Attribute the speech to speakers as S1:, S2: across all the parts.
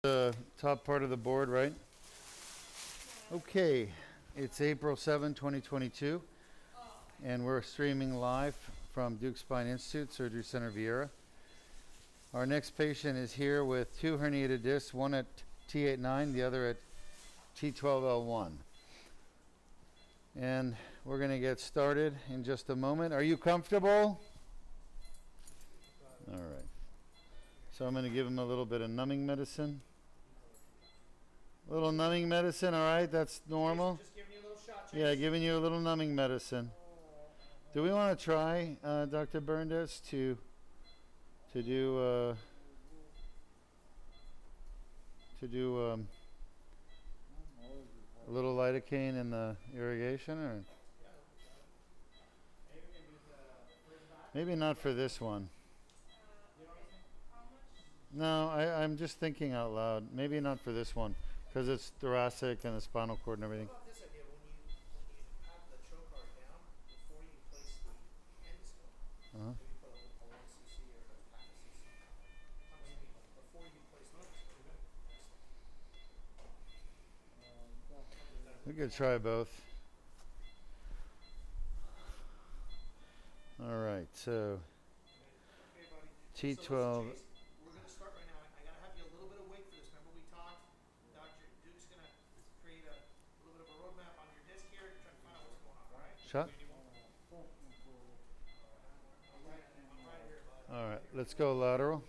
S1: The top part of the board, right? Okay, it's April 7, 2022, and we're streaming live from Deuk Spine Institute, Surgery Center, Vieira. Our next patient is here with two herniated discs, one at T8-T9, the other at T12-L1. And we're going to get started in just a moment. Are you comfortable? All right. So I'm going to give him a little bit of numbing medicine. A little numbing medicine, all right? That's normal.
S2: Just giving you a little shot, Chase.
S1: Yeah, giving you a little numbing medicine. Do we want to try, Dr. Berndes, to do a little lidocaine in the irrigation, or maybe not for this one? No, I'm just thinking out loud. Maybe not for this one, because it's thoracic and the spinal cord and everything.
S2: What about this idea? When you have the trocar down, before you place the endoscope, maybe put a 1 cc or a half a cc. Before you place the endoscope.
S1: We could try both. All right, so
S2: Okay, buddy.
S1: T12.
S2: So listen, Chase, we're going to start right now. I got to have you a little bit awake for this. Remember we talked? Dr. Deuk's going to create a little bit of a roadmap on your disc here to try to find out what's going on, all right?
S1: Shot.
S2: I'm right here, bud.
S1: All right, let's go lateral.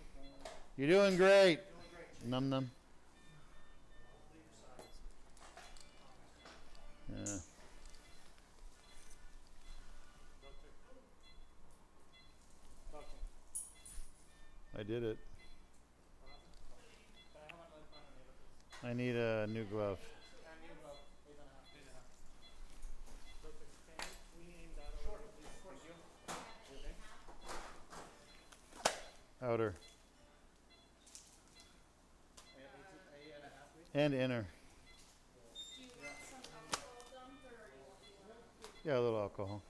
S1: You're doing great.
S2: Doing great.
S1: Num num.
S2: Leave your sides.
S1: Yeah. I did it. I need a new glove. Outer. And inner.
S3: Do you want some alcohol dumped, or you want
S1: Yeah, a little alcohol.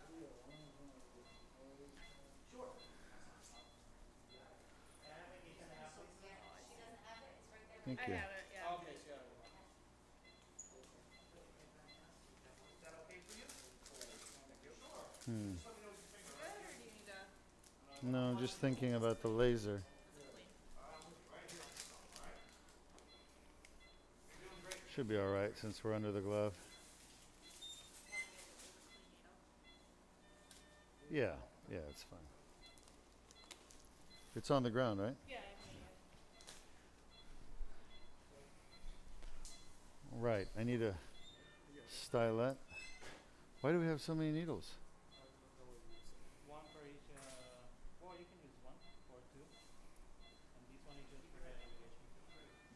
S1: Thank you.
S3: I have it, yeah.
S2: Okay, so is that okay for you? Sure.
S1: Hmm.
S2: Just let me know what you think.
S3: Good, or do you need to?
S1: No, just thinking about the laser. Should be all right since we're under the glove. Yeah, yeah, it's fine. It's on the ground, right?
S3: Yeah,
S1: Right. I need a stylet. Why do we have so many needles?
S4: One for each, well, you can use one or two, and this one is just for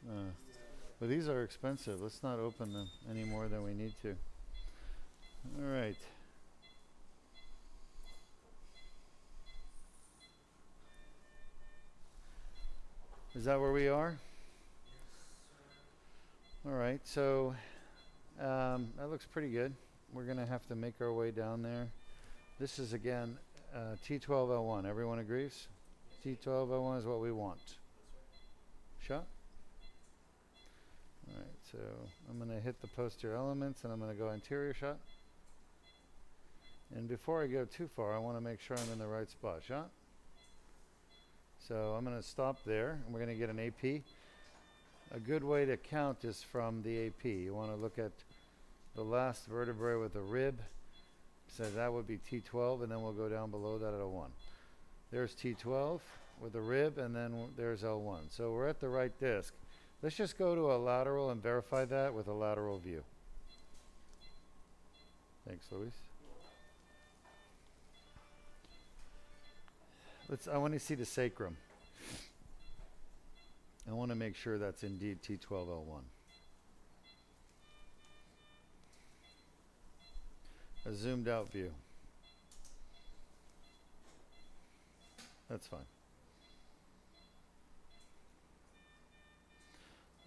S4: irrigation.
S1: But these are expensive. Let's not open them any more than we need to. All right. Is that where we are? All right, so that looks pretty good. We're going to have to make our way down there. This is, again, T12-L1. Everyone agrees? T12-L1 is what we want. Shot? All right, so I'm going to hit the posterior elements, and I'm going to go anterior shot. And before I go too far, I want to make sure I'm in the right spot. Shot? So I'm going to stop there, and we're going to get an AP. A good way to count is from the AP. You want to look at the last vertebrae with a rib. So that would be T12, and then we'll go down below that at a 1. There's T12 with a rib, and then there's L1. So we're at the right disc. Let's just go to a lateral and verify that with a lateral view. Thanks, Luis. I want to see the sacrum. I want to make sure that's indeed T12-L1. A zoomed out view. That's fine.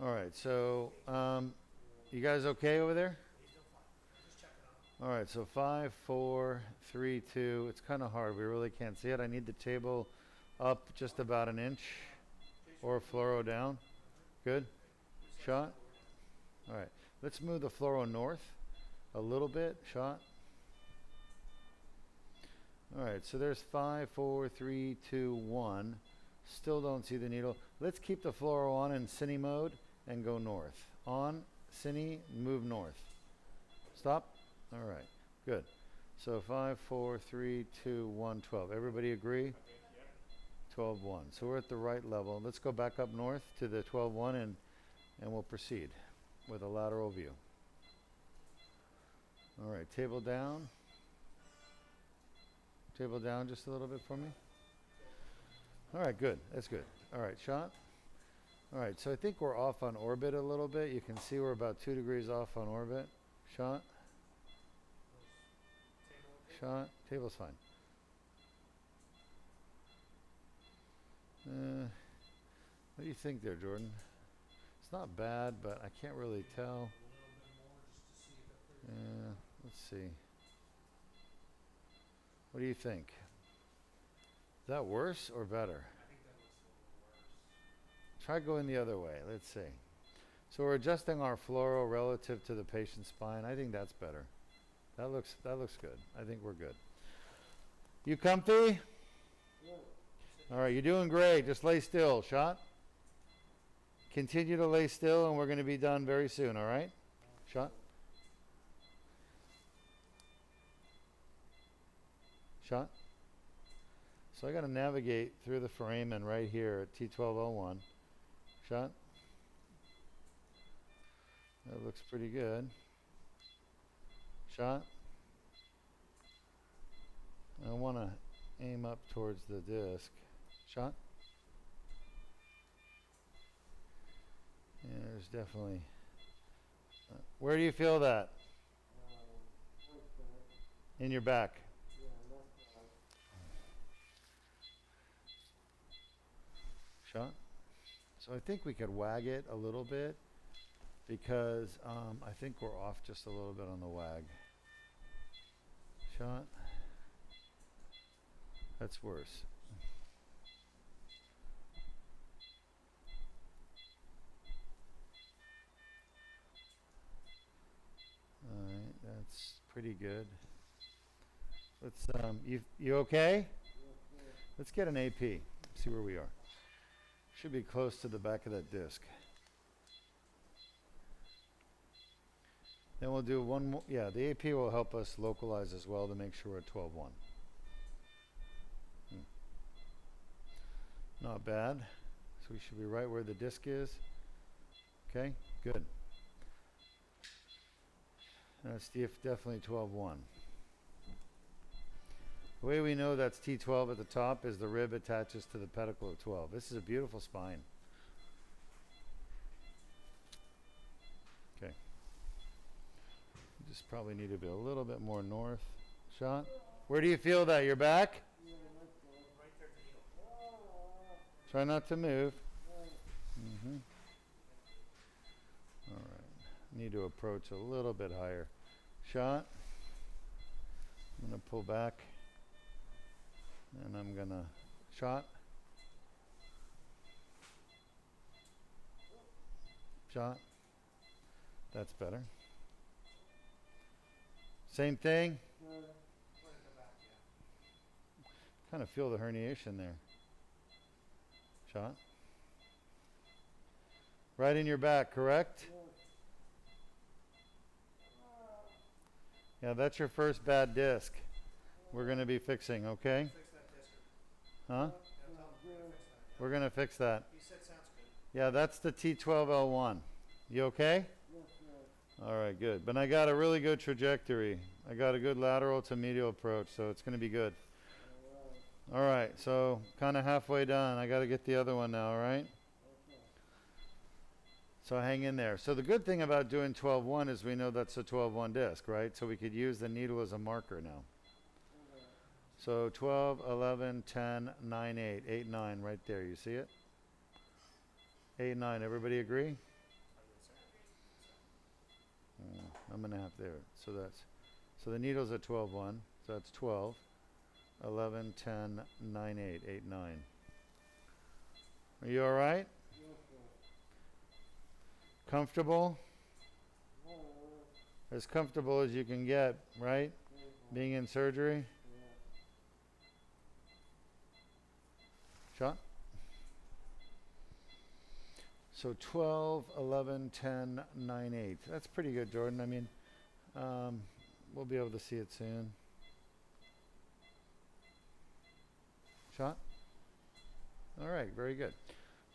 S1: All right, so you guys okay over there? All right, so 5, 4, 3, 2. It's kind of hard. We really can't see it. I need the table up just about an inch or fluoro down. Good? Shot. All right. Let's move the fluoro north a little bit. Shot. All right. So there's 5, 4, 3, 2, 1. Still don't see the needle. Let's keep the fluoro on in cine mode and go north. On, cine, move north. Stop. All right. Good. So 5, 4, 3, 2, 1, 12. Everybody agree? 12, 1. So we're at the right level. Let's go back up north to the 12, 1 and we'll proceed with a lateral view. All right. Table down. Table down just a little bit for me. All right, good. That's good. All right, shot. All right, so I think we're off on orbit a little bit. You can see we're about 2 degrees off on orbit. Shot. Shot. Table's fine. What do you think there, Jordan? It's not bad, but I can't really tell. Let's see. What do you think? Is that worse or better?
S2: I think that looks a little worse.
S1: Try going the other way. Let's see. So we're adjusting our fluoro relative to the patient's spine. I think that's better. That looks good. I think we're good. You comfy? All right, you're doing great. Just lay still. Shot. Continue to lay still, and we're going to be done very soon. All right? Shot. Shot. So I got to navigate through the foramen right here at T12-L1. Shot. That looks pretty good. Shot. I want to aim up towards the disc. Shot. Yeah, there's definitely... where do you feel that? In your back. Shot. So I think we could wag it a little bit because I think we're off just a little bit on the wag. Shot. That's worse. All right, that's pretty good. Let's you okay? Let's get an AP. See where we are. Should be close to the back of that disc. Then we'll do one more. Yeah, the AP will help us localize as well to make sure we're at 12-1. Not bad. So we should be right where the disc is. Okay, good. That's definitely 12-1. The way we know that's T12 at the top is the rib attaches to the pedicle of 12. This is a beautiful spine. Okay. Just probably need to be a little bit more north. Shot. Where do you feel that? Your back?
S2: Right there at the needle.
S1: Try not to move. All right. Need to approach a little bit higher. Shot. I'm going to pull back. And I'm going to shot. Shot. That's better. Same thing. Kind of feel the herniation there. Shot. Right in your back, correct? Yeah, that's your first bad disc. We're going to be fixing, okay?
S2: Fix that disc.
S1: Huh?
S2: Yeah, tell him to fix that.
S1: We're going to fix that.
S2: He said sounds good.
S1: Yeah, that's the T12-L1. You okay? All right, good. But I got a really good trajectory. I got a good lateral to medial approach, so it's going to be good. All right, so kind of halfway done. I got to get the other one now, all right? So hang in there. So the good thing about doing 12-1 is we know that's a 12-1 disc, right? So we could use the needle as a marker now. So 12, 11, 10, 9, 8, 8, 9 right there. You see it? 8, 9. Everybody agree? I'm going to have there. So the needle's at 12-1. So that's 12, 11, 10, 9, 8, 8, 9. Are you all right? Comfortable? As comfortable as you can get, right? Being in surgery? Shot? So 12, 11, 10, 9, 8. That's pretty good, Jordan. I mean, we'll be able to see it soon. Shot? All right, very good.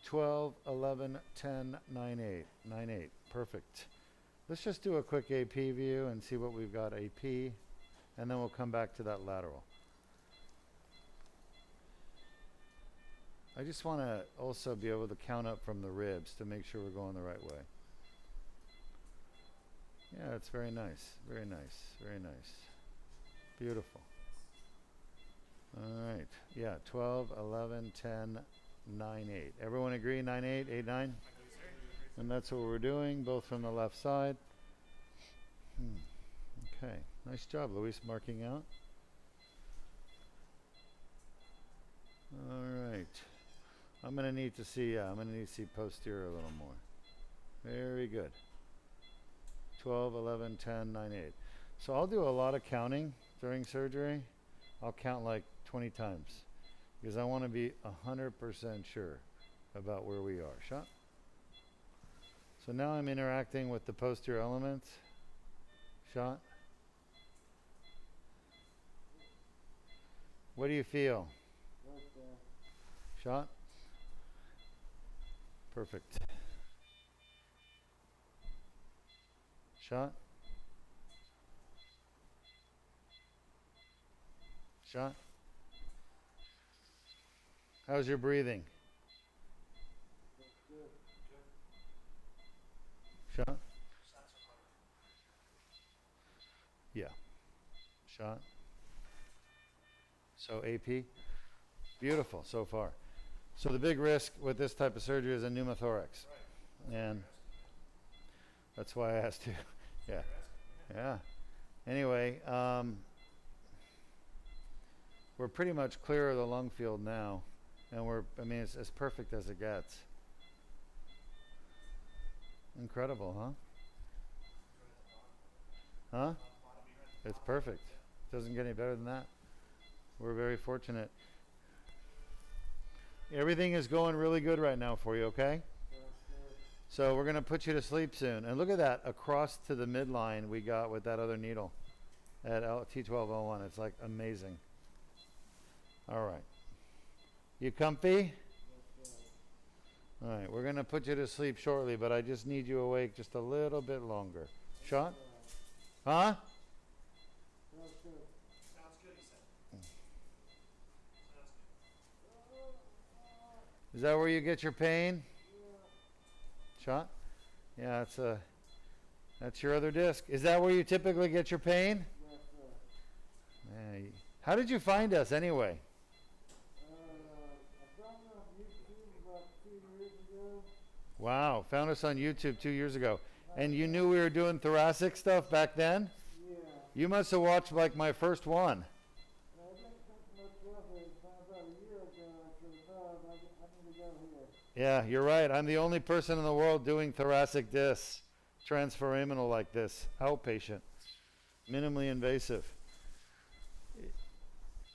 S1: 12, 11, 10, 9, 8. 9, 8. Perfect. Let's just do a quick AP view and see what we've got AP, and then we'll come back to that lateral. I just want to also be able to count up from the ribs to make sure we're going the right way. Yeah, it's very nice, very nice, very nice. Beautiful. All right, yeah, 12, 11, 10, 9, 8. Everyone agree, 9, 8, 8, 9? And that's what we're doing, both from the left side. Okay, nice job, Luis, marking out. All right. I'm going to need to see, I'm going to need to see posterior a little more. Very good. 12, 11, 10, 9, 8. So I'll do a lot of counting during surgery. I'll count like 20 times because I want to be 100% sure about where we are. Shot. So now I'm interacting with the posterior elements. Shot. What do you feel? Shot. Perfect. Shot. Shot. How's your breathing? Shot. Yeah. Shot. So AP. Beautiful so far. So the big risk with this type of surgery is a pneumothorax. And that's why I asked you. Yeah. Yeah. Anyway, we're pretty much clear of the lung field now. And I mean, it's as perfect as it gets. Incredible, huh? Huh? It's perfect. Doesn't get any better than that. We're very fortunate. Everything is going really good right now for you, okay? So we're going to put you to sleep soon. And look at that. Across to the midline we got with that other needle at T12-L1. It's like amazing. All right. You comfy? All right. We're going to put you to sleep shortly, but I just need you awake just a little bit longer. Shot? Huh?
S2: Sounds good, he said.
S1: Is that where you get your pain? Shot? Yeah, that's your other disc. Is that where you typically get your pain?
S5: Yes, sir.
S1: Yeah, how did you find us anyway?
S5: I found it on YouTube about 2 years ago.
S1: Wow, found us on YouTube 2 years ago. And you knew we were doing thoracic stuff back then?
S5: Yeah.
S1: You must have watched like my first one.
S5: I didn't think much of it. About a year ago, I said, no, I need to go here.
S1: Yeah, you're right. I'm the only person in the world doing thoracic discs, transforaminal like this, outpatient, minimally invasive.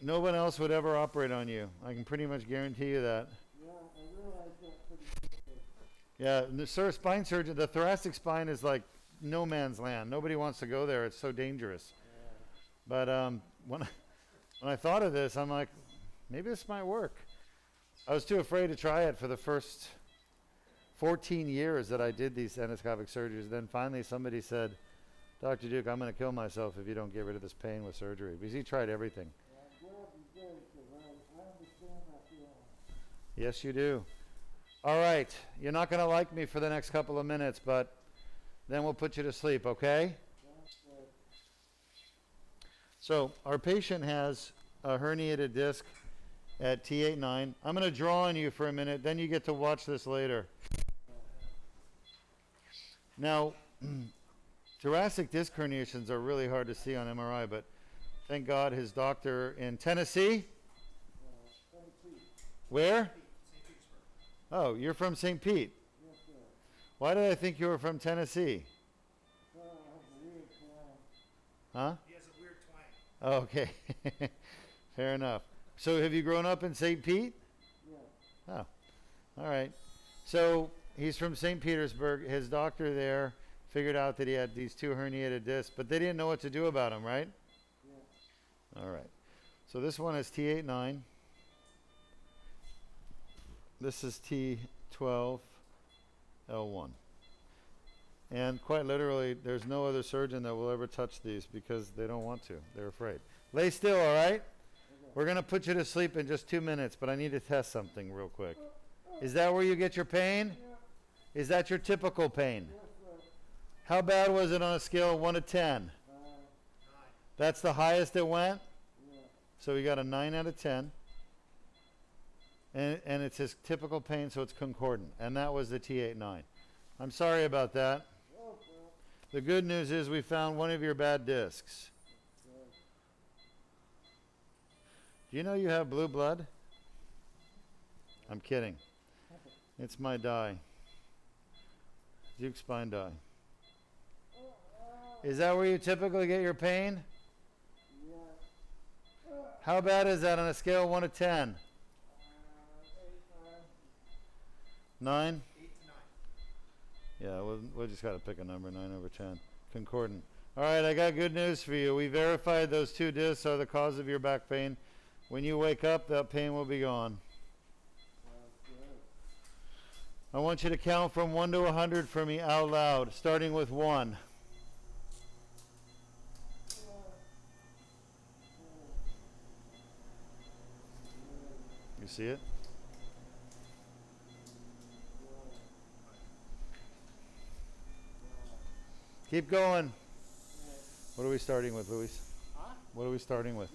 S1: No one else would ever operate on you. I can pretty much guarantee you that.
S5: Yeah, I realized that pretty quickly.
S1: Yeah, the spine surgeon, the thoracic spine is like no man's land. Nobody wants to go there. It's so dangerous.
S5: Yeah.
S1: But when I thought of this, I'm like, maybe this might work. I was too afraid to try it for the first 14 years that I did these endoscopic surgeries. Then finally somebody said, Dr. Deuk, I'm going to kill myself if you don't get rid of this pain with surgery. Because he tried everything.
S5: Yeah, I'm glad you did, because I understand that feeling.
S1: Yes, you do. All right. You're not going to like me for the next couple of minutes, but then we'll put you to sleep, okay?
S5: That's good.
S1: So our patient has a herniated disc at T8-9. I'm going to draw on you for a minute, then you get to watch this later. Now, thoracic disc herniations are really hard to see on MRI, but thank God his doctor in Tennessee. Where?
S2: St. Petersburg.
S1: Oh, you're from St. Pete.
S5: Yes, sir.
S1: Why did I think you were from Tennessee?
S5: So I have a weird twang.
S1: Huh?
S2: He has a weird twang.
S1: Oh, okay. Fair enough. So have you grown up in St. Pete?
S5: Yeah.
S1: Oh, all right. So he's from St. Petersburg. His doctor there figured out that he had these 2 herniated discs, but they didn't know what to do about them, right?
S5: Yeah.
S1: All right. So this one is T8-9. This is T12-L1. And quite literally, there's no other surgeon that will ever touch these because they don't want to. They're afraid. Lay still, all right?
S5: Okay.
S1: We're going to put you to sleep in just 2 minutes, but I need to test something real quick. Is that where you get your pain?
S5: Yeah.
S1: Is that your typical pain?
S5: Yes, sir.
S1: How bad was it on a scale of 1 to 10?
S2: 9.
S1: That's the highest it went?
S5: Yeah.
S1: So we got a 9 out of 10. And it's his typical pain, so it's concordant. And that was the T8-9. I'm sorry about that.
S5: Oh, well.
S1: The good news is we found one of your bad discs.
S5: Good.
S1: Do you know you have blue blood? I'm kidding. It's my dye. Deuk spine dye. Is that where you typically get your pain?
S5: Yeah.
S1: How bad is that on a scale of 1 to 10?
S5: 8,
S1: 9?
S2: 8 to 9.
S1: Yeah, we'll just got to pick a number, 9 over 10. Concordant. All right, I got good news for you. We verified those 2 discs are the cause of your back pain. When you wake up, that pain will be gone.
S5: Sounds good.
S1: I want you to count from 1 to 100 for me out loud, starting with 1. You see it? Keep going. What are we starting with, Luis?
S4: Huh?
S1: What are we starting with?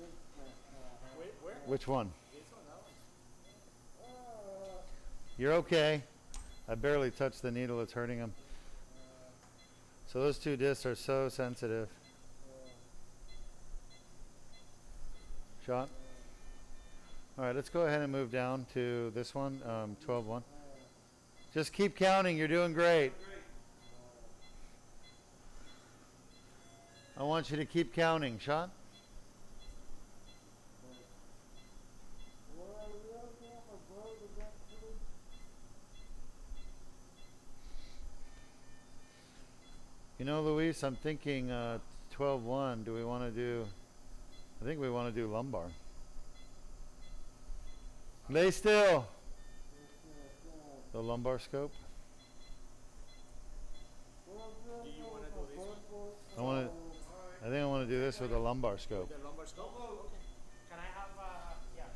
S4: Where?
S1: Which one?
S4: This one, that one.
S1: You're okay. I barely touched the needle. It's hurting him. So those 2 discs are so sensitive. Shot. All right, let's go ahead and move down to this one, 12-1. Just keep counting. You're doing great. I want you to keep counting. Shot. You know, Luis, I'm thinking 12-1. Do we want to do... I think we want to do lumbar. Lay still. The lumbar scope.
S4: Do you want to do this one?
S1: I want to... I think I want to do this with a lumbar scope.
S4: The lumbar scope? Okay. Can I have, yeah.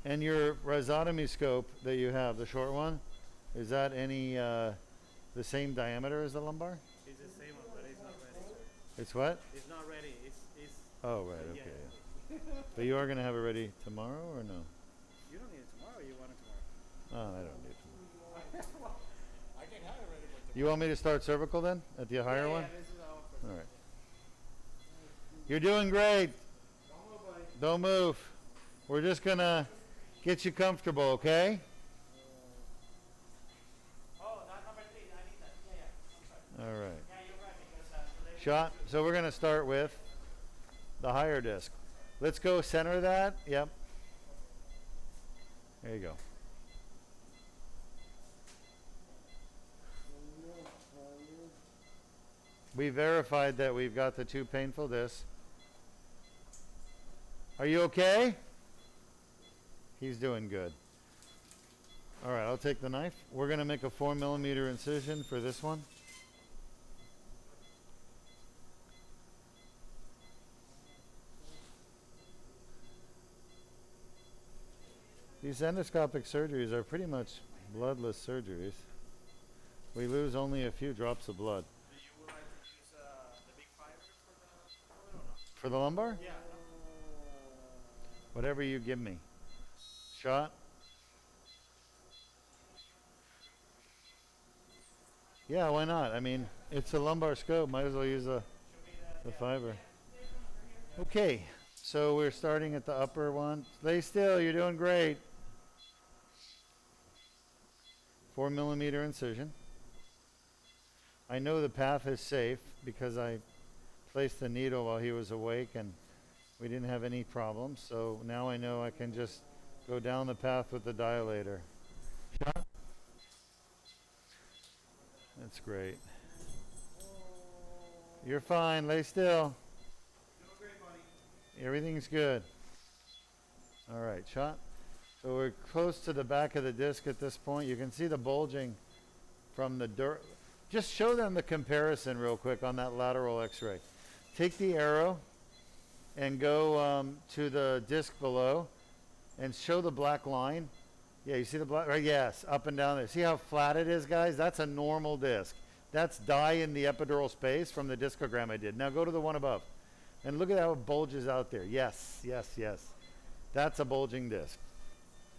S1: And your rhizotomy scope that you have, the short one, is that any the same diameter as the lumbar?
S4: It's the same one, but it's not ready.
S1: It's what?
S4: It's not ready. It's
S1: Oh, right,
S4: yeah.
S1: okay. Yeah. But you are going to have it ready tomorrow or no?
S4: You don't need it tomorrow. You want it tomorrow?
S1: Oh, I don't need it tomorrow.
S4: I can have it ready for tomorrow.
S1: You want me to start cervical then, at the higher one?
S4: Yeah, this is our first.
S1: All right. You're doing great.
S2: Don't move, buddy.
S1: Don't move. We're just going to get you comfortable, okay?
S4: Oh, that number 3. I need that. Yeah, yeah. I'm sorry.
S1: All right.
S4: Yeah, you're right because today.
S1: Shot. So we're going to start with the higher disc. Let's go center that. Yep. There you go. We verified that we've got the 2 painful discs. Are you okay? He's doing good. All right, I'll take the knife. We're going to make a 4mm incision for this one. These endoscopic surgeries are pretty much bloodless surgeries. We lose only a few drops of blood.
S4: Do you would like to use the big fibers for the or no?
S1: For the lumbar?
S4: Yeah.
S1: Whatever you give me. Shot. Yeah, why not? I mean, it's a lumbar scope. Might as well use the fiber. Okay, so we're starting at the upper one. Lay still. You're doing great. 4mm incision. I know the path is safe because I placed the needle while he was awake and we didn't have any problems. So now I know I can just go down the path with the dilator. Shot? That's great. You're fine. Lay still.
S2: Doing great, buddy.
S1: Everything's good. All right, shot. So we're close to the back of the disc at this point. You can see the bulging from the dirt. Just show them the comparison real quick on that lateral x-ray. Take the arrow and go to the disc below and show the black line. Yeah, you see the black, right? Yes, up and down there. See how flat it is, guys? That's a normal disc. That's dye in the epidural space from the discogram I did. Now go to the one above and look at how it bulges out there. Yes, yes, yes. That's a bulging disc.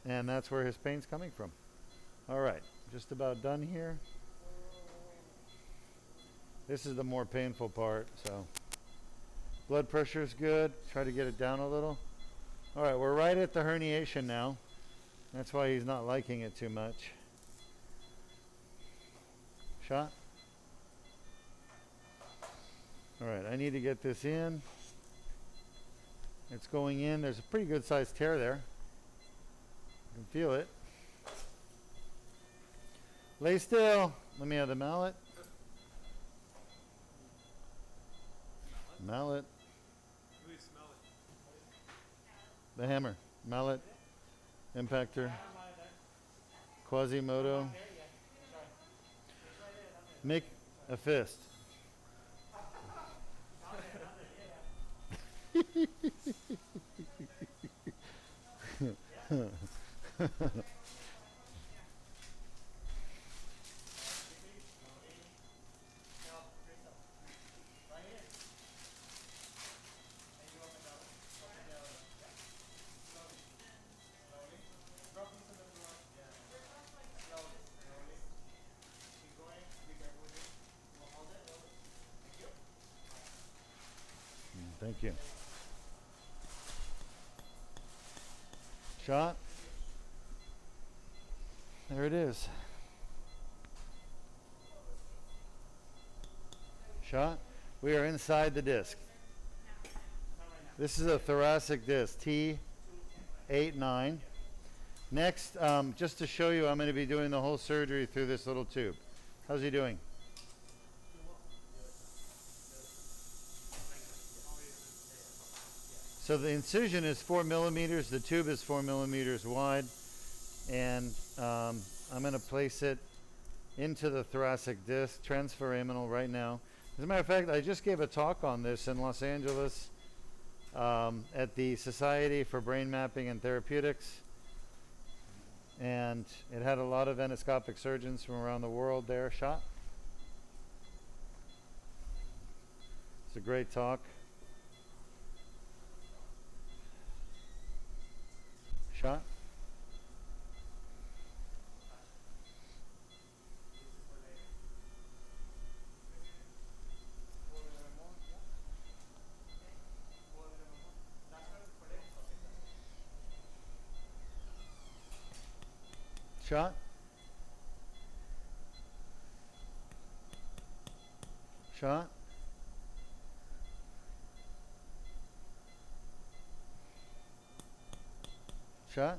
S1: And that's where his pain's coming from. All right, just about done here. This is the more painful part, so. Blood pressure is good. Try to get it down a little. All right, we're right at the herniation now. That's why he's not liking it too much. Shot. All right, I need to get this in. It's going in. There's a pretty good sized tear there. You can feel it. Lay still. Let me have the mallet. Mallet. The hammer. Mallet. Impactor. Quasimodo. Make a fist. Thank you. Shot. There it is. Shot. We are inside the disc. This is a thoracic disc, T8-T9. Next, just to show you, I'm going to be doing the whole surgery through this little tube. How's he doing? So the incision is 4 millimeters, the tube is 4 millimeters wide, and I'm going to place it into the thoracic disc, transforaminal right now. As a matter of fact, I just gave a talk on this in Los Angeles at the Society for Brain Mapping and Therapeutics, and it had a lot of endoscopic surgeons from around the world there. Shot. It's a great talk. Shot. Shot. Shot. Shot.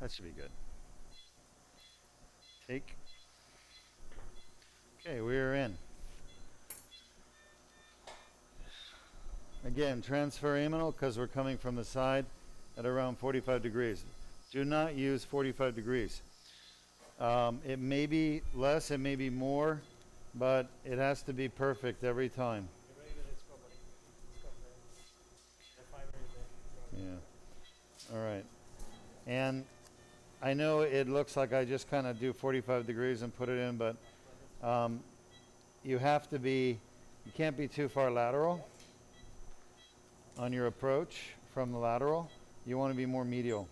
S1: That should be good. Take. Okay, we are in. Again, transforaminal because we're coming from the side at around 45 degrees. Do not use 45 degrees. It may be less, it may be more, but it has to be perfect every time.
S4: You're ready with this, go, buddy. Let's go, man. The fiber is there. Go.
S1: Yeah. All right. And I know it looks like I just kind of do 45 degrees and put it in, but you have to be, you can't be too far lateral on your approach from the lateral. You want to be more medial.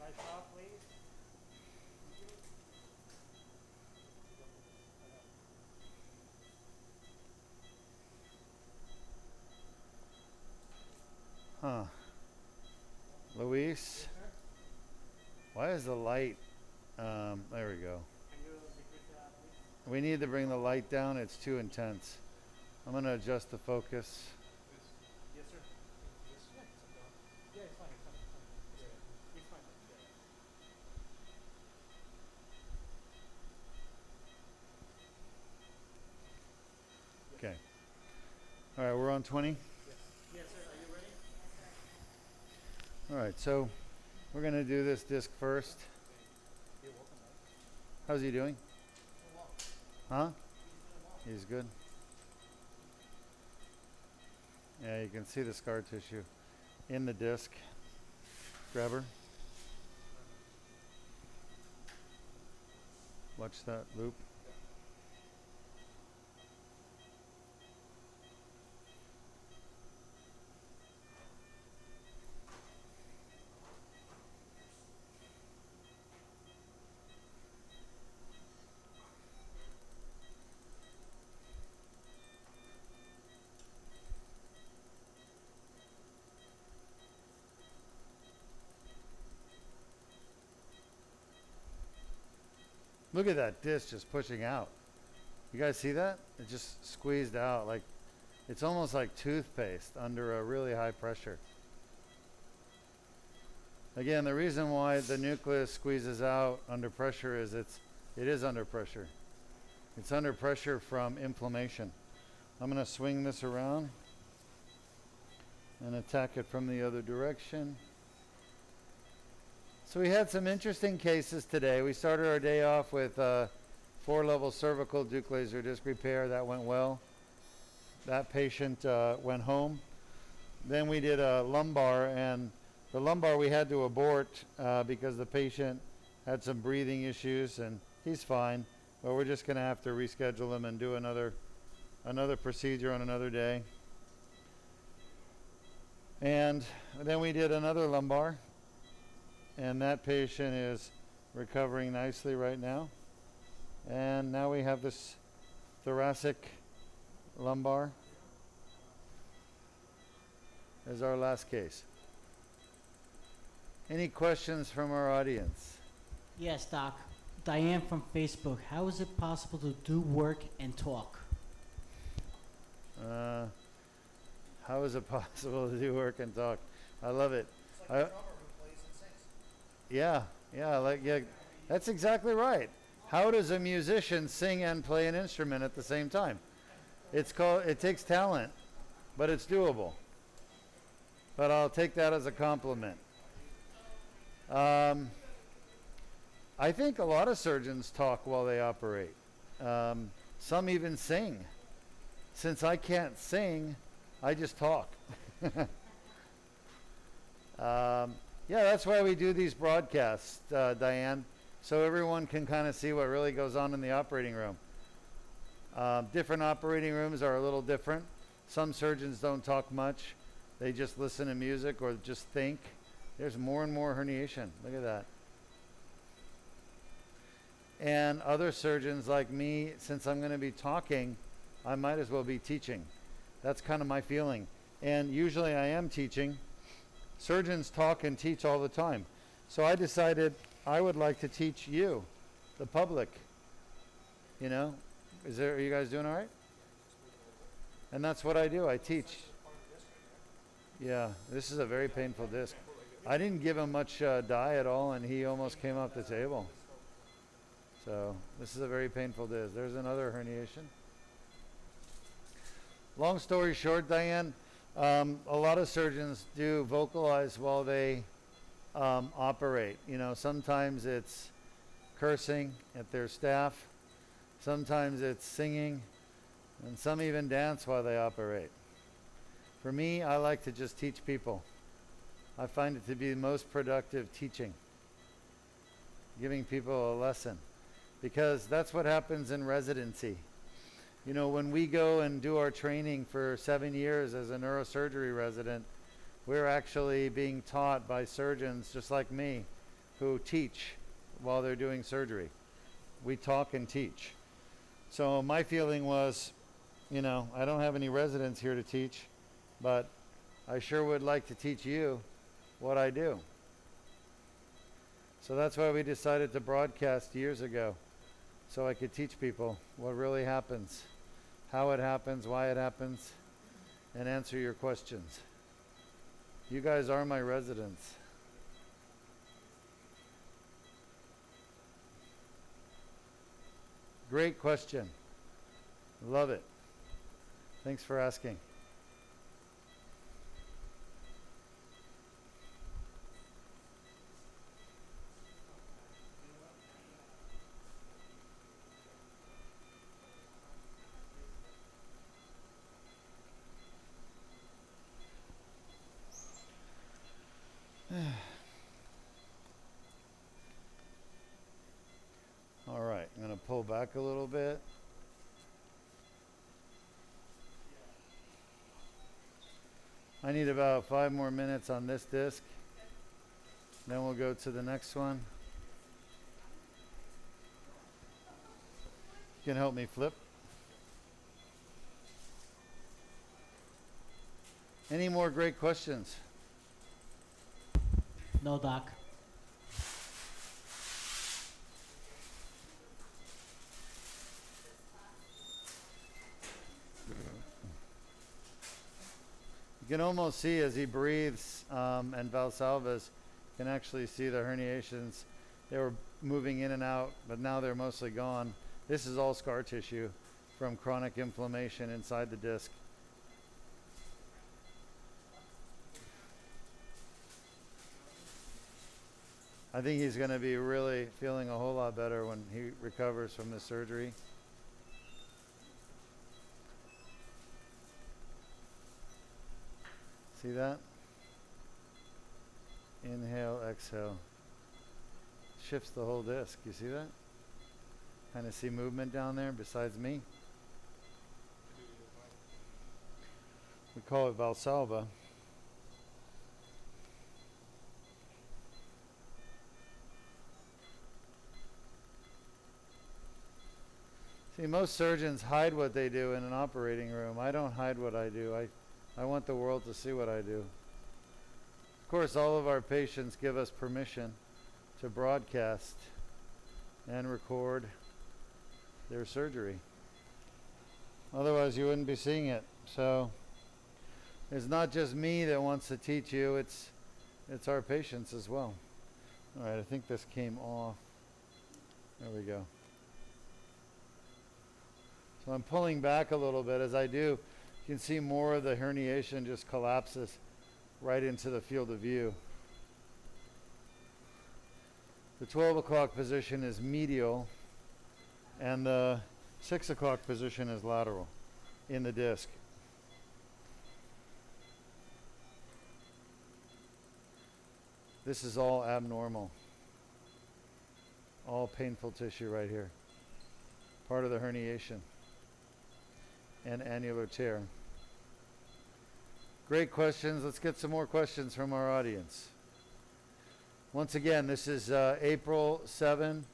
S4: Right off, please.
S1: is the light? There we go.
S4: Can you decrease that, please?
S1: We need to bring the light down. It's too intense. I'm going to adjust the focus.
S4: Yes, sir. Yes, yeah, it's okay. Yeah, it's fine, it's fine, it's fine. Yeah, it's fine. Yeah.
S1: Okay. All right, we're on 20.
S4: Yes. Yes, sir. Are you ready?
S1: All right, so we're going to do this disc first.
S4: You're welcome, man.
S1: How's he doing? Huh? He's good. Yeah, you can see the scar tissue in the disc. Grab her. Watch that loop. Look at that disc just pushing out. You guys see that? It just squeezed out like it's almost like toothpaste under a really high pressure. Again, the reason why the nucleus squeezes out under pressure is it is under pressure. It's under pressure from inflammation. I'm going to swing this around and attack it from the other direction. So we had some interesting cases today. We started our day off with 4-level cervical Deuk laser disc repair. That went well. That patient went home. Then we did a lumbar, and the lumbar we had to abort because the patient had some breathing issues, and he's fine. But we're just going to have to reschedule him and do another procedure on another day. And then we did another lumbar. And that patient is recovering nicely right now. And now we have this thoracic lumbar as our last case. Any questions from our audience?
S6: Yes, Doc. Diane from Facebook. How is it possible to do work and talk?
S1: How is it possible to do work and talk? I love it.
S2: It's like a drummer who plays and sings.
S1: Yeah, that's exactly right. How does a musician sing and play an instrument at the same time? It takes talent, but it's doable. But I'll take that as a compliment. I think a lot of surgeons talk while they operate. Some even sing. Since I can't sing, I just talk. Yeah, that's why we do these broadcasts, Diane, so everyone can kind of see what really goes on in the operating room. Different operating rooms are a little different. Some surgeons don't talk much. They just listen to music or just think. There's more and more herniation. Look at that. And other surgeons like me, since I'm going to be talking, I might as well be teaching. That's kind of my feeling. And usually I am teaching. Surgeons talk and teach all the time. So I decided I would like to teach you, the public. You know, are you guys doing all right? And that's what I do. I teach. Yeah, this is a very painful disc. I didn't give him much dye at all, and he almost came off the table. So this is a very painful disc. There's another herniation. Long story short, Diane, a lot of surgeons do vocalize while they operate. You know, sometimes it's cursing at their staff, sometimes it's singing, and some even dance while they operate. For me, I like to just teach people. I find it to be the most productive teaching, giving people a lesson, because that's what happens in residency. You know, when we go and do our training for 7 years as a neurosurgery resident, we're actually being taught by surgeons just like me who teach while they're doing surgery. We talk and teach. So my feeling was, you know, I don't have any residents here to teach, but I sure would like to teach you what I do. So that's why we decided to broadcast years ago, so I could teach people what really happens, how it happens, why it happens, and answer your questions. You guys are my residents. Great question. Love it. Thanks for asking. All right, I'm going to pull back a little bit. I need about 5 more minutes on this disc. Then we'll go to the next one. You can help me flip. Any more great questions?
S6: No, Doc.
S1: You can almost see as he breathes and Valsalvas, you can actually see the herniations. They were moving in and out, but now they're mostly gone. This is all scar tissue from chronic inflammation inside the disc. I think he's going to be really feeling a whole lot better when he recovers from this surgery. See that? Inhale, exhale. Shifts the whole disc. You see that? Kind of see movement down there besides me. We call it Valsalva. See, most surgeons hide what they do in an operating room. I don't hide what I do. I want the world to see what I do. Of course, all of our patients give us permission to broadcast and record their surgery. Otherwise, you wouldn't be seeing it. So, it's not just me that wants to teach you, it's our patients as well. All right, I think this came off. There we go. So I'm pulling back a little bit. As I do, you can see more of the herniation just collapses right into the field of view. The 12 o'clock position is medial, and the 6 o'clock position is lateral in the disc. This is all abnormal. All painful tissue right here. Part of the herniation and annular tear. Great questions. Let's get some more questions from our audience. Once again, this is April 7,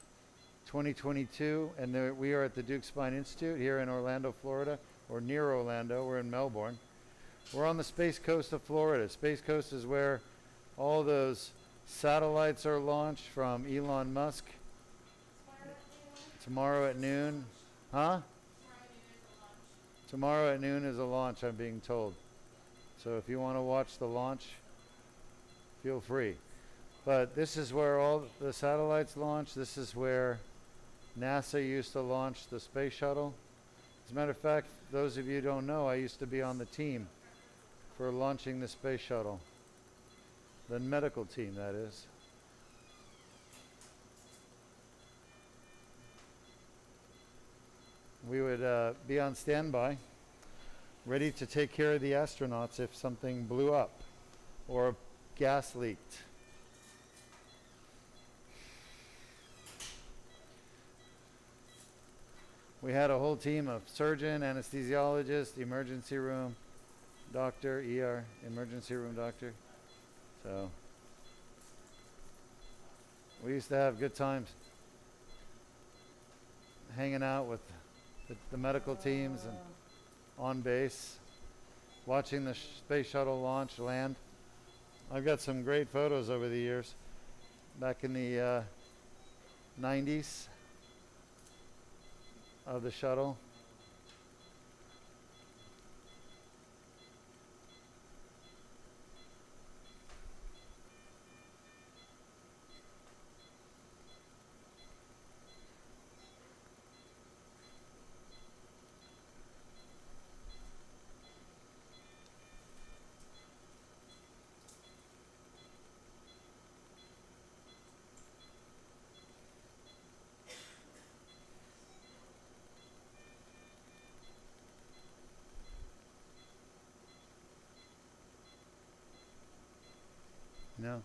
S1: 2022, and we are at the Deuk Spine Institute here in Orlando, Florida, or near Orlando. We're in Melbourne. We're on the Space Coast of Florida. Space Coast is where all those satellites are launched from Elon Musk. Tomorrow at noon. Huh? Tomorrow at noon is a launch, I'm being told. So if you want to watch the launch, feel free. But this is where all the satellites launch. This is where NASA used to launch the space shuttle. As a matter of fact, those of you who don't know, I used to be on the team for launching the space shuttle. The medical team, that is. We would be on standby, ready to take care of the astronauts if something blew up or gas leaked. We had a whole team of surgeon, anesthesiologist, emergency room doctor, ER, emergency room doctor. So we used to have good times hanging out with the medical teams and on base, watching the space shuttle launch, land. I've got some great photos over the years. back in the 90s of the shuttle. No.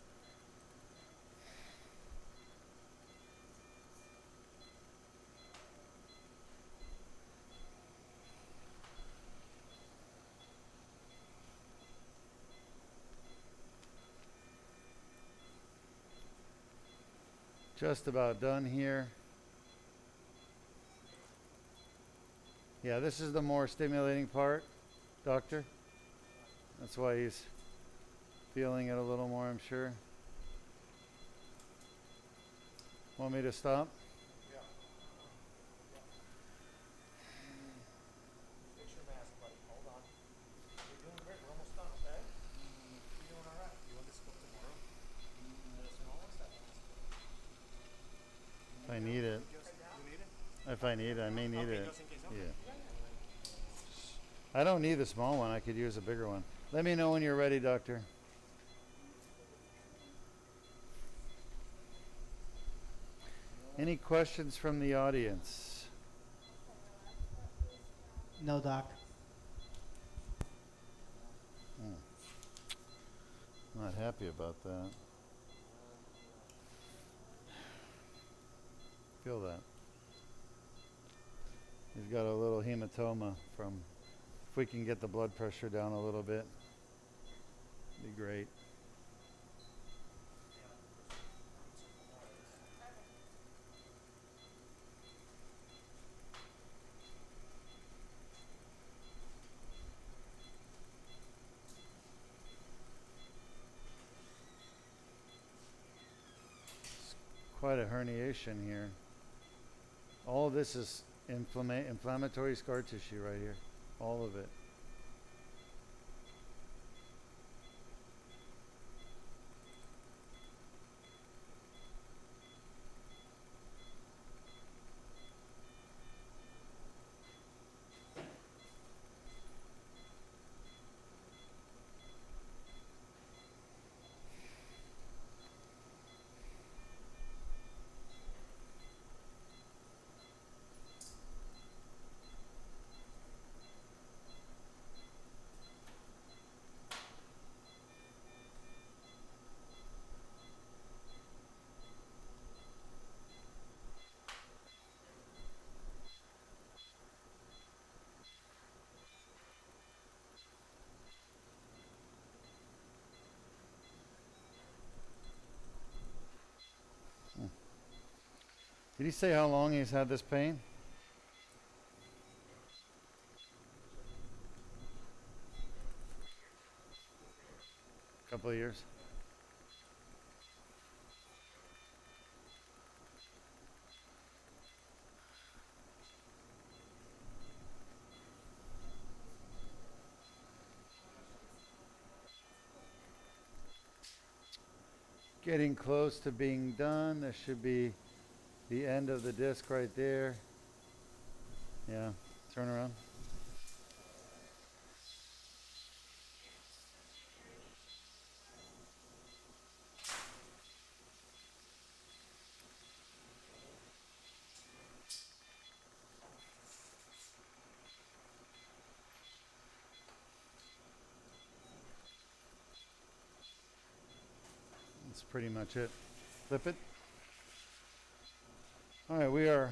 S1: Just about done here. Yeah, this is the more stimulating part, doctor. That's why he's feeling it a little more, I'm sure. Want me to stop?
S2: Yeah. Fix your mask, buddy. Hold on. You're doing great. We're almost done, okay? You're doing all right. You want this book tomorrow? The small one's that mask.
S1: If I need it.
S2: Just, you need it?
S1: If I need it, I may need
S2: Okay,
S1: it.
S2: just in case. Okay.
S1: Yeah. I don't need the small one. I could use a bigger one. Let me know when you're ready, doctor. Any questions from the audience?
S6: No, Doc.
S1: Not happy about that. Feel that. He's got a little hematoma from, if we can get the blood pressure down a little bit, be great. Quite a herniation here. All of this is inflammatory scar tissue right here. All of it. Did he say how long he's had this pain? Couple of years. Getting close to being done. There should be the end of the disc right there. Yeah, turn around. That's pretty much it. Flip it. All right, we are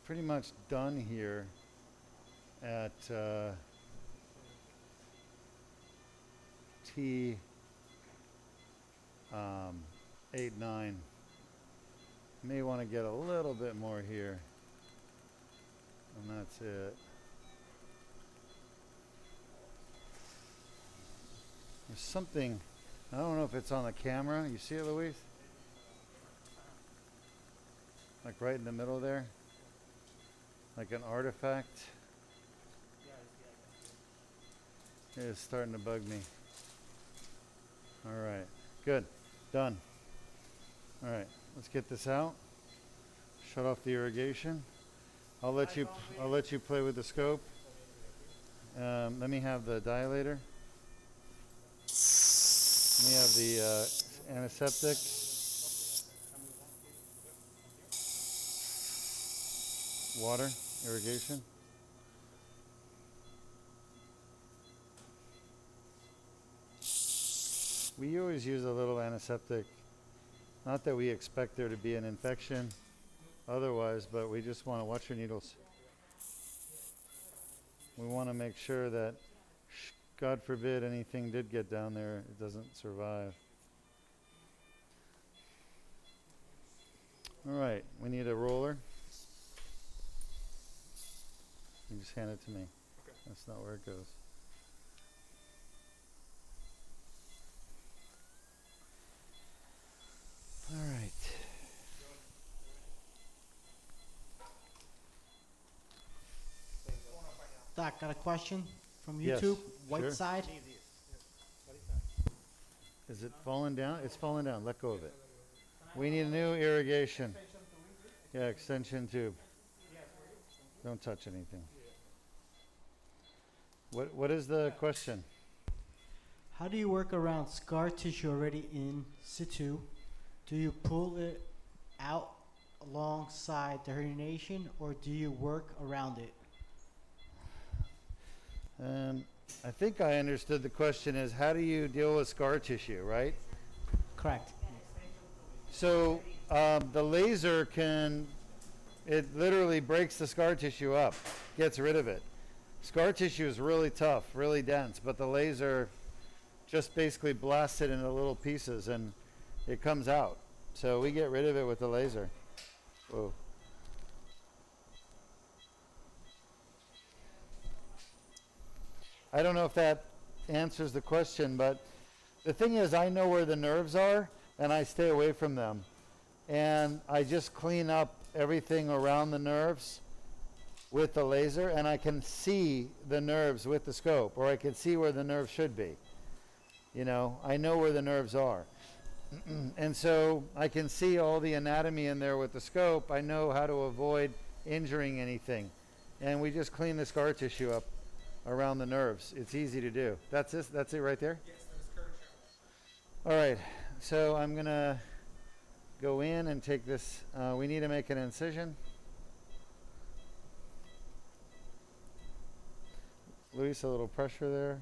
S1: pretty much done here at T8-9. May want to get a little bit more here, and that's it. There's something, I don't know if it's on the camera. You see it, Luis? Like right in the middle there? Like an artifact?
S4: Yeah, I see, I can see it.
S1: It's starting to bug me. Alright, good. Done. Alright, let's get this out. Shut off the irrigation. I'll let you play with the scope. Let me have the dilator. Let me have the antiseptic. Water, irrigation. We always use a little antiseptic. Not that we expect there to be an infection otherwise, but we just want to watch your needles. We want to make sure that, God forbid, anything did get down there, it doesn't survive. All right, we need a roller. You just hand it to me.
S2: Okay.
S1: That's not where it goes. All right.
S6: Doc, got a question from
S1: Yes,
S6: YouTube, white
S1: sure.
S6: side.
S1: Is it falling down? It's falling down. Let go of it. We need a new irrigation. Yeah, extension tube. Don't touch anything. What is the question?
S6: How do you work around scar tissue already in situ? Do you pull it out alongside the herniation, or do you work around it?
S1: I think I understood the question is how do you deal with scar tissue, right?
S6: Correct.
S1: So the laser it literally breaks the scar tissue up, gets rid of it. Scar tissue is really tough, really dense, but the laser just basically blasts it into little pieces and it comes out. So we get rid of it with the laser. Whoa. I don't know if that answers the question, but the thing is I know where the nerves are and I stay away from them. And I just clean up everything around the nerves with the laser, and I can see the nerves with the scope, or I can see where the nerve should be. You know, I know where the nerves are. And so I can see all the anatomy in there with the scope. I know how to avoid injuring anything. And we just clean the scar tissue up around the nerves. It's easy to do. That's it right there?
S2: Yes, that is current show.
S1: All right, so I'm gonna go in and take this. We need to make an incision. Luis, a little pressure there.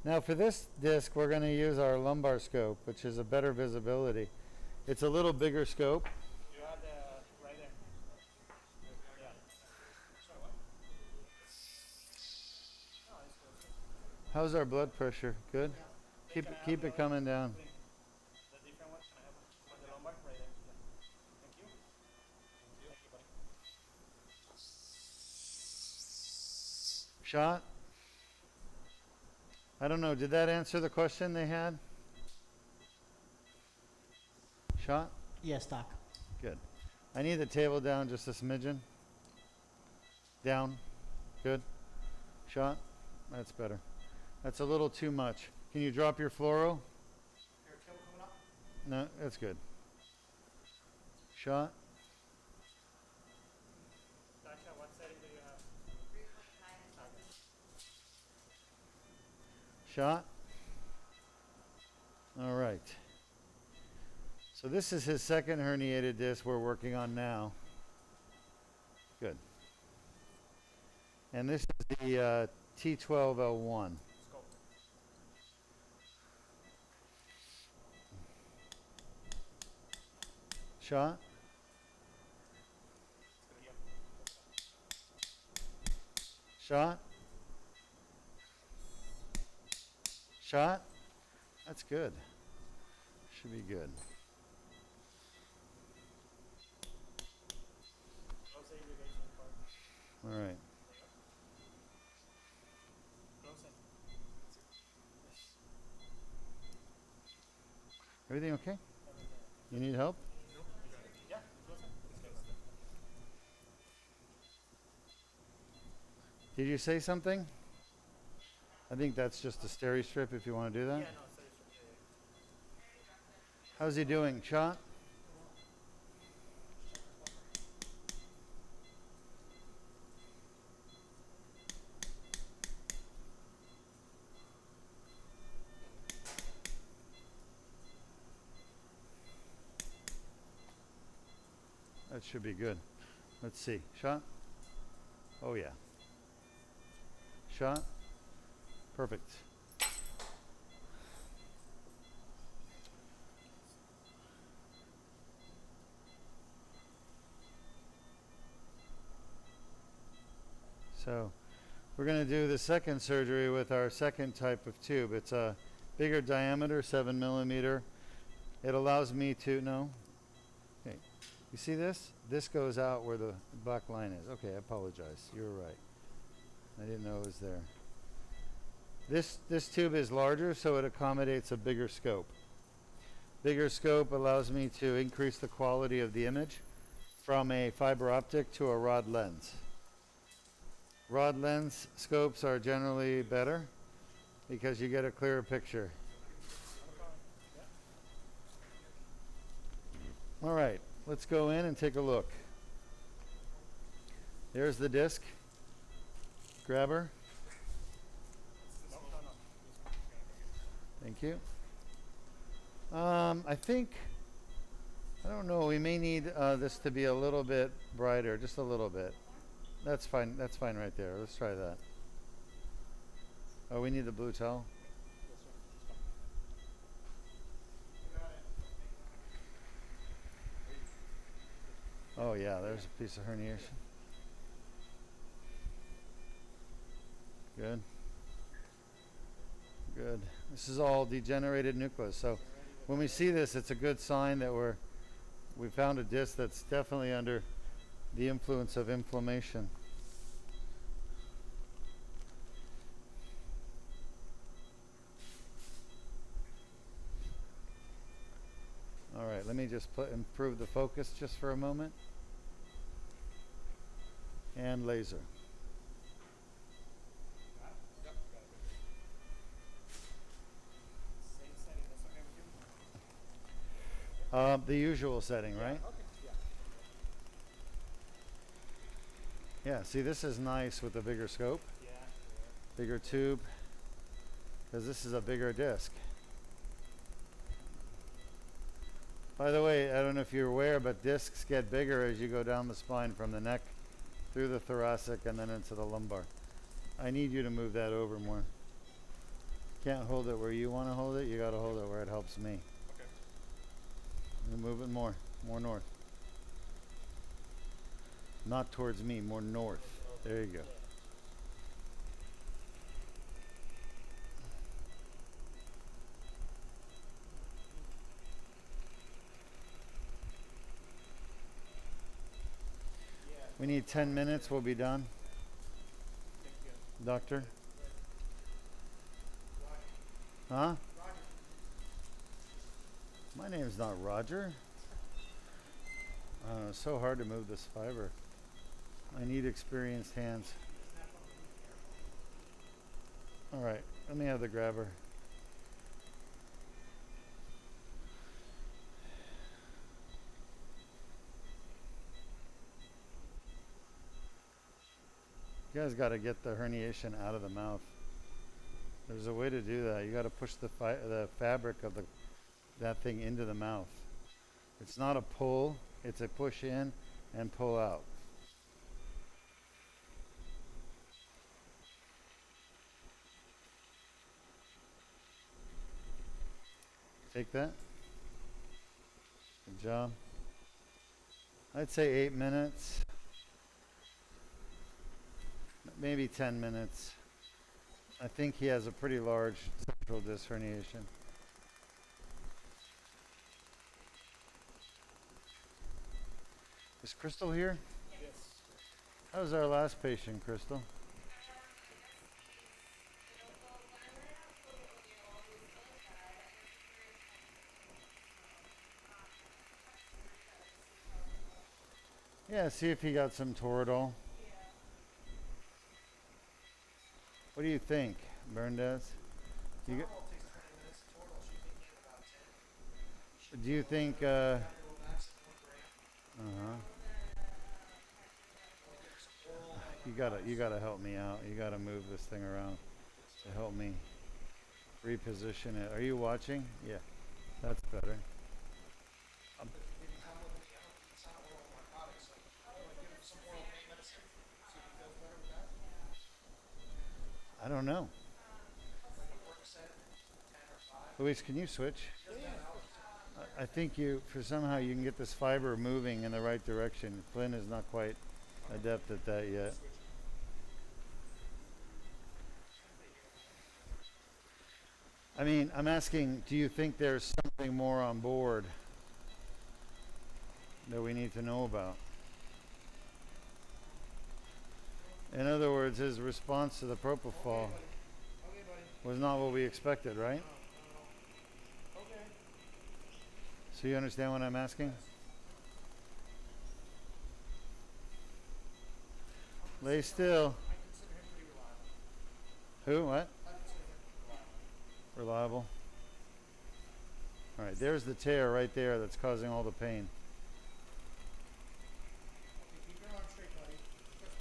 S1: Now for this disc, we're going to use our lumbar scope, which is a better visibility. It's a little bigger scope.
S4: You have the right there. Yeah. Sorry, what? No, it's good.
S1: How's our blood pressure? Good?
S4: Can I have
S1: Keep it coming down.
S4: The different one, can I have for the lumbar right there? Yeah. Thank you. Thank you, buddy.
S1: Shot? I don't know. Did that answer the question they had? Shot?
S6: Yes, Doc.
S1: Good. I need the table down just a smidgen. Down. Good. Shot? That's better. That's a little too much. Can you drop your fluoro?
S2: Your table coming up?
S1: No, that's good. Shot?
S4: Dasha, what setting do you have?
S1: Shot? All right. So this is his second herniated disc we're working on now. Good. And this is the T12-L1.
S2: Scope.
S1: Shot? Shot? Shot? That's good. Should be good.
S4: Close the irrigation part.
S1: All right.
S4: Close it.
S1: Everything okay? You need help? Did you say something? I think that's just a steri strip if you want to do that.
S2: Yeah, no, so it's,
S1: How's he doing? Shot? That should be good. Let's see. Shot? Oh, yeah. Shot? Perfect. So we're going to do the second surgery with our second type of tube. It's a bigger diameter, 7 millimeter. It allows me to, no? Okay. You see this? This goes out where the black line is. Okay, I apologize. You were right. I didn't know it was there. This tube is larger, so it accommodates a bigger scope. Bigger scope allows me to increase the quality of the image from a fiber optic to a rod lens. Rod lens scopes are generally better because you get a clearer picture. All right, let's go in and take a look. There's the disc. Grabber. Thank you. I think, I don't know, we may need this to be a little bit brighter, just a little bit. That's fine right there. Let's try that. Oh, we need the blue towel? Oh yeah, there's a piece of herniation. Good. Good. This is all degenerated nucleus. So when we see this, it's a good sign that we found a disc that's definitely under the influence of inflammation. All right, let me just improve the focus just for a moment. And laser. The usual setting, right? Yeah, see, this is nice with the bigger scope, bigger tube, because this is a bigger disc. By the way, I don't know if you're aware, but discs get bigger as you go down the spine from the neck through the thoracic and then into the lumbar. I need you to move that over more. Can't hold it where you want to hold it. You got to hold it where it helps me. Okay. Move it more north. Not towards me, more north. There you go. We need 10 minutes, we'll be done. Doctor? Huh? My name's not Roger. It's so hard to move this fiber. I need experienced hands. All right, let me have the grabber. You guys got to get the herniation out of the mouth. There's a way to do that. You got to push the fabric of that thing into the mouth. It's not a pull, it's a push in and pull out. Take that. Good job. I'd say 8 minutes. Maybe 10 minutes. I think he has a pretty large central disc herniation. Is Crystal here?
S2: yes.
S1: How's our last patient, Crystal? Yeah, see if he got some Toradol.
S3: Yeah.
S1: What do you think, Berndes? You, g-
S2: Tylenol takes 20 minutes. Total should kick in about 10.
S1: do you think?
S2: Capital max at 1 gram.
S1: Uh-huh.
S2: We'll give some oral
S1: You gotta help me out. You gotta move this thing around to help me reposition it. Are you watching? Yeah, that's better.
S2: maybe tablet, it's not oral narcotic, so you want to give him some oral pain medicine, see if he feels better with that.
S1: I don't know.
S2: Like a Percocet, 10 or 5.
S1: Luis, can you switch?
S2: He doesn't have allergies.
S1: I think somehow you can get this fiber moving in the right direction. Flynn is not quite adept at that yet. I mean, I'm asking, do you think there's something more on board that we need to know about? In other words, his response to the propofol
S2: Okay, buddy.
S1: was not what we expected, right?
S2: Okay.
S1: So you understand what I'm asking? Lay still.
S2: I consider him pretty reliable.
S1: Who? What?
S2: I consider him reliable.
S1: Reliable. All right, there's the tear right there that's causing all the pain.
S2: Okay, keep your arm straight, buddy. Crystal.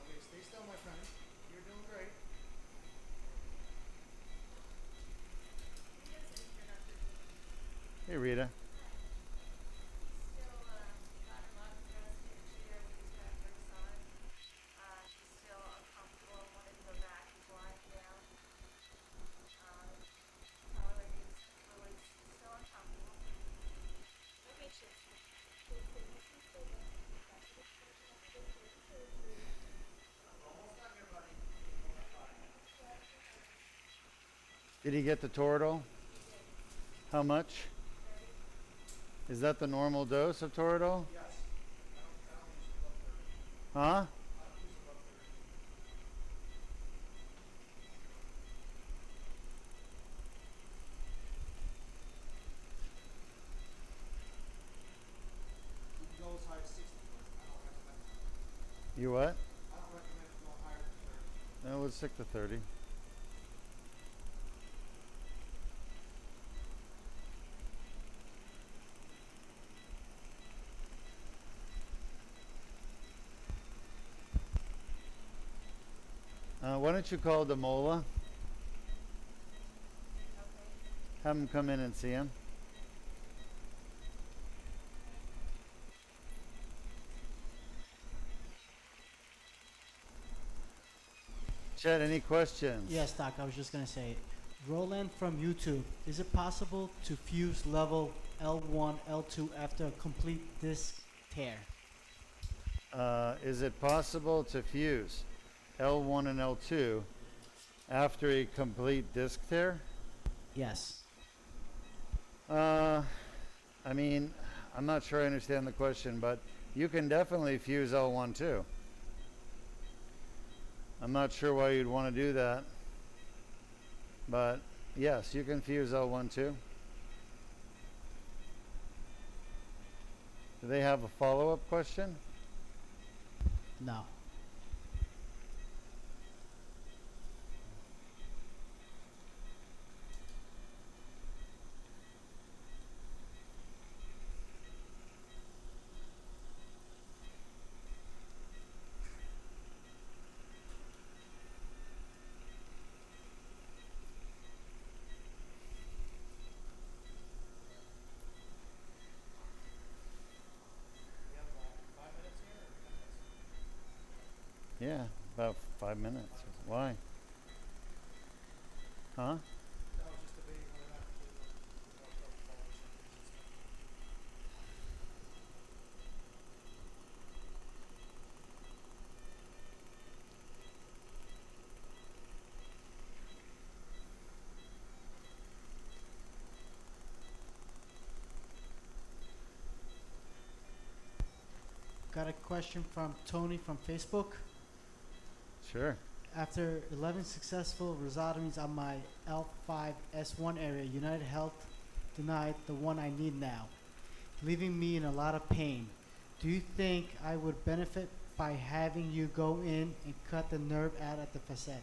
S2: Okay, stay still, my friend. You're doing great.
S1: Hey, Rita.
S3: Still, got him up, dressed in a chair with his back brace on. He's still uncomfortable, wanted to go back, he's lying down. However, he's really still uncomfortable. Okay, Chip.
S2: Almost done here, buddy.
S1: Did he get the Toradol? How much? Is that the normal dose of Toradol?
S2: Yes. I don't use above 30.
S1: Huh?
S2: I don't use above 30. You can go as high as 60, but I don't recommend that.
S1: You what?
S2: I don't recommend going higher than 30.
S1: No, let's stick to 30. Why don't you call Demola? Have him come in and see him. Chet, any questions?
S6: Yes, Doc, I was just going to say, Roland from YouTube, is it possible to fuse level L1, L2 after a complete disc tear?
S1: Is it possible to fuse L1 and L2 after a complete disc tear?
S6: Yes.
S1: I mean, I'm not sure I understand the question, but you can definitely fuse L1 too. I'm not sure why you'd want to do that, but yes, you can fuse L1 too. Do they have a follow-up question?
S6: No.
S2: We have 5 minutes here or 10 minutes?
S1: Yeah, about 5 minutes. Why? Huh?
S2: No, just debating whether or not to do more protocol or something.
S6: Got a question from Tony from Facebook.
S1: Sure.
S6: After 11 successful rhizotomies on my L5S1 area, United Health denied the one I need now, leaving me in a lot of pain. Do you think I would benefit by having you go in and cut the nerve out at the facet?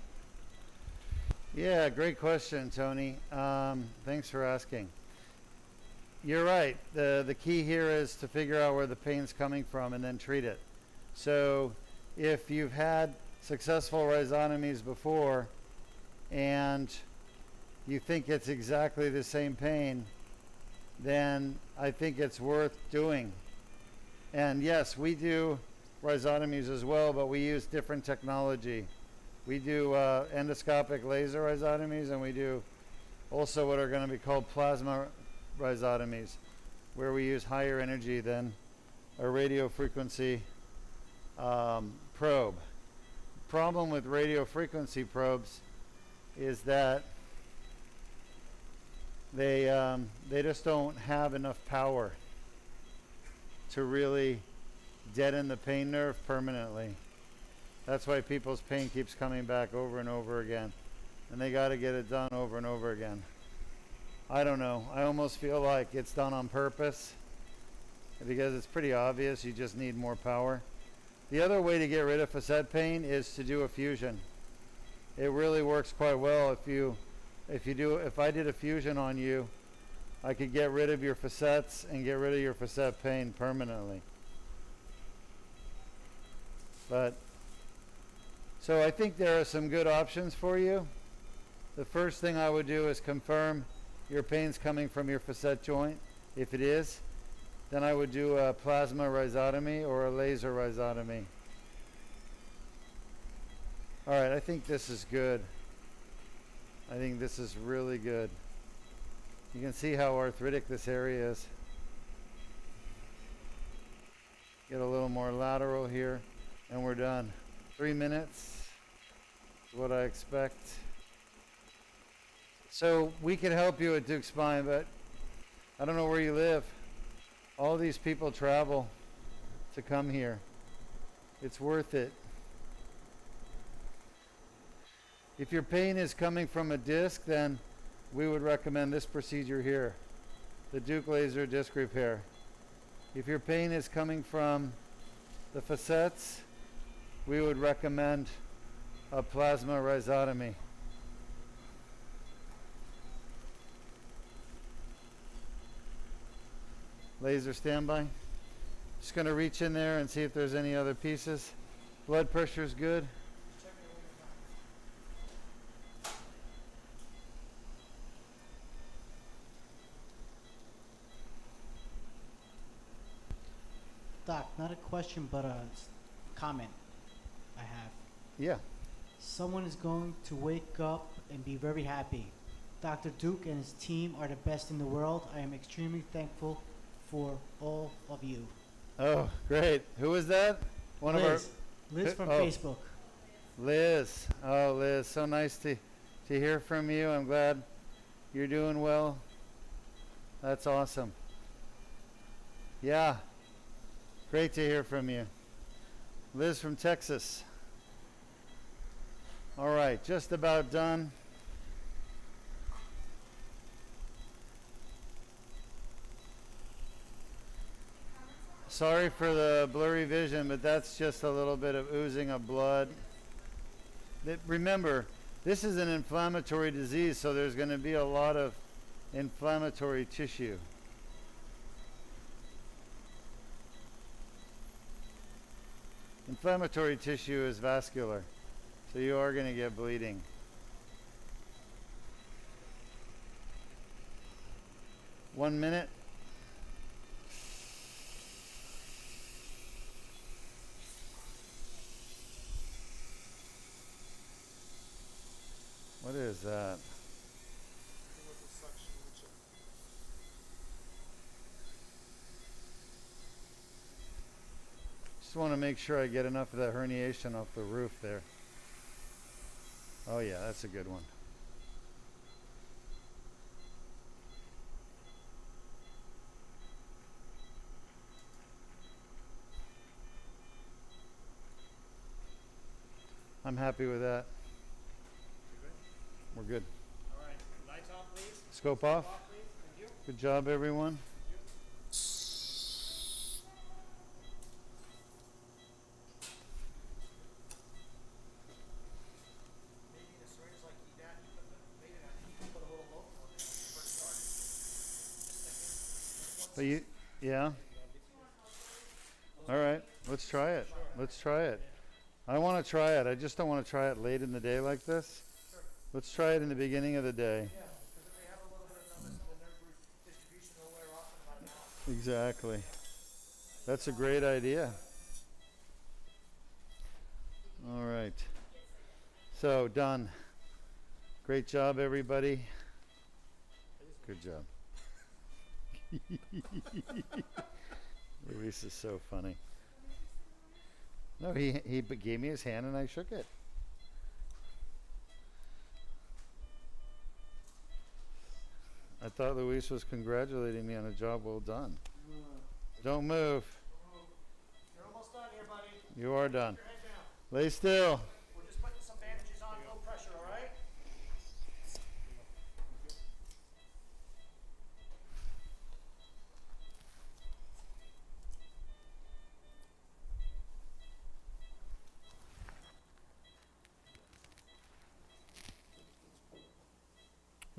S1: Yeah, great question, Tony. Thanks for asking. You're right. The key here is to figure out where the pain's coming from and then treat it. So if you've had successful rhizotomies before and you think it's exactly the same pain, then I think it's worth doing. And yes, we do rhizotomies as well, but we use different technology. We do endoscopic laser rhizotomies, and we do also what are going to be called plasma rhizotomies, where we use higher energy than a radio frequency probe. Problem with radio frequency probes is that they just don't have enough power to really deaden the pain nerve permanently. That's why people's pain keeps coming back over and over again, and they got to get it done over and over again. I don't know. I almost feel like it's done on purpose because it's pretty obvious you just need more power. The other way to get rid of facet pain is to do a fusion. It really works quite well. If I did a fusion on you, I could get rid of your facets and get rid of your facet pain permanently. So I think there are some good options for you. The first thing I would do is confirm your pain's coming from your facet joint. If it is, then I would do a plasma rhizotomy or a laser rhizotomy. All right, I think this is good. I think this is really good. You can see how arthritic this area is. Get a little more lateral here, and we're done. 3 minutes is what I expect. So we can help you at Deuk Spine, but I don't know where you live. All these people travel to come here. It's worth it. If your pain is coming from a disc, then we would recommend this procedure here, the Deuk laser disc repair. If your pain is coming from the facets, we would recommend a plasma rhizotomy. Laser standby. Just going to reach in there and see if there's any other pieces. Blood pressure is good.
S2: Check it one more time.
S6: Doc, not a question, but a comment I have.
S1: Yeah.
S6: Someone is going to wake up and be very happy. Dr. Deuk and his team are the best in the world. I am extremely thankful for all of you.
S1: Oh, great. Who was that?
S6: Liz from
S1: oh.
S6: Facebook.
S1: Liz. Oh, Liz. So nice to hear from you. I'm glad you're doing well. That's awesome. Yeah. Great to hear from you. Liz from Texas. All right, just about done. Sorry for the blurry vision, but that's just a little bit of oozing of blood. Remember, this is an inflammatory disease, so there's going to be a lot of inflammatory tissue. Inflammatory tissue is vascular, so you are going to get bleeding. One minute. What is that? Just want to make sure I get enough of that herniation off the roof there. Oh yeah, that's a good one. I'm happy with that. We're good.
S2: All right, lights off, please.
S1: Scope off.
S2: Off, please. Thank you.
S1: Good job, everyone.
S2: Maybe the syringe like he dad, you put the made it out, you can put a little logo on there when you first started. Just thinking.
S1: But you, yeah. All right, let's try it. Let's try it. I want to try it. I just don't want to try it late in the day like this. Let's try it in the beginning of the day.
S2: Yeah, because if they have a little bit of numbness, the nerve distribution will wear off in about an hour.
S1: Exactly. That's a great idea. All right. So, done. Great job, everybody. Good job. Luis is so funny. No, he gave me his hand and I shook it. I thought Luis was congratulating me on a job well done. Don't move.
S2: You're almost done here, buddy.
S1: You are done.
S2: Put your head down.
S1: Lay still.
S2: We're just putting some bandages on, no pressure, all right?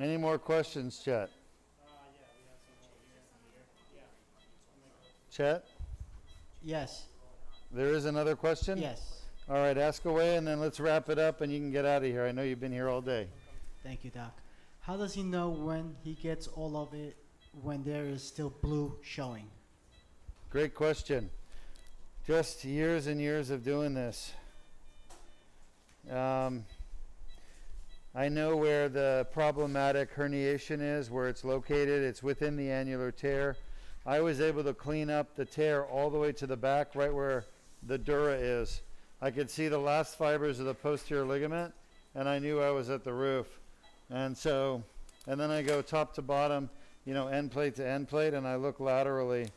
S1: Any more questions, Chet?
S4: Yeah, we have some more here and here. Yeah.
S1: Chet,
S6: Yes.
S1: there is another question?
S6: Yes.
S1: All right, ask away and then let's wrap it up and you can get out of here. I know you've been here all day.
S6: Thank you, Doc. How does he know when he gets all of it when there is still blue showing?
S1: Great question. Just years and years of doing this. I know where the problematic herniation is, where it's located. It's within the annular tear. I was able to clean up the tear all the way to the back, right where the dura is. I could see the last fibers of the posterior ligament, and I knew I was at the roof. And so, and then I go top to bottom, you know, end plate to end plate, and I look laterally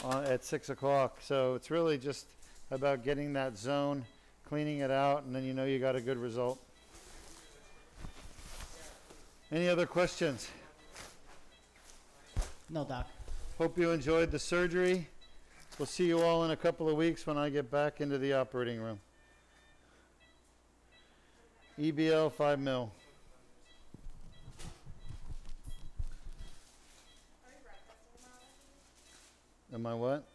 S1: at 6 o'clock. So it's really just about getting that zone, cleaning it out, and then you know you got a good result. Any other questions?
S6: No, Doc.
S1: Hope you enjoyed the surgery. We'll see you all in a couple of weeks when I get back into the operating room. EBL 5 mil.
S3: Are you breakfasting tomorrow?
S1: Am I what?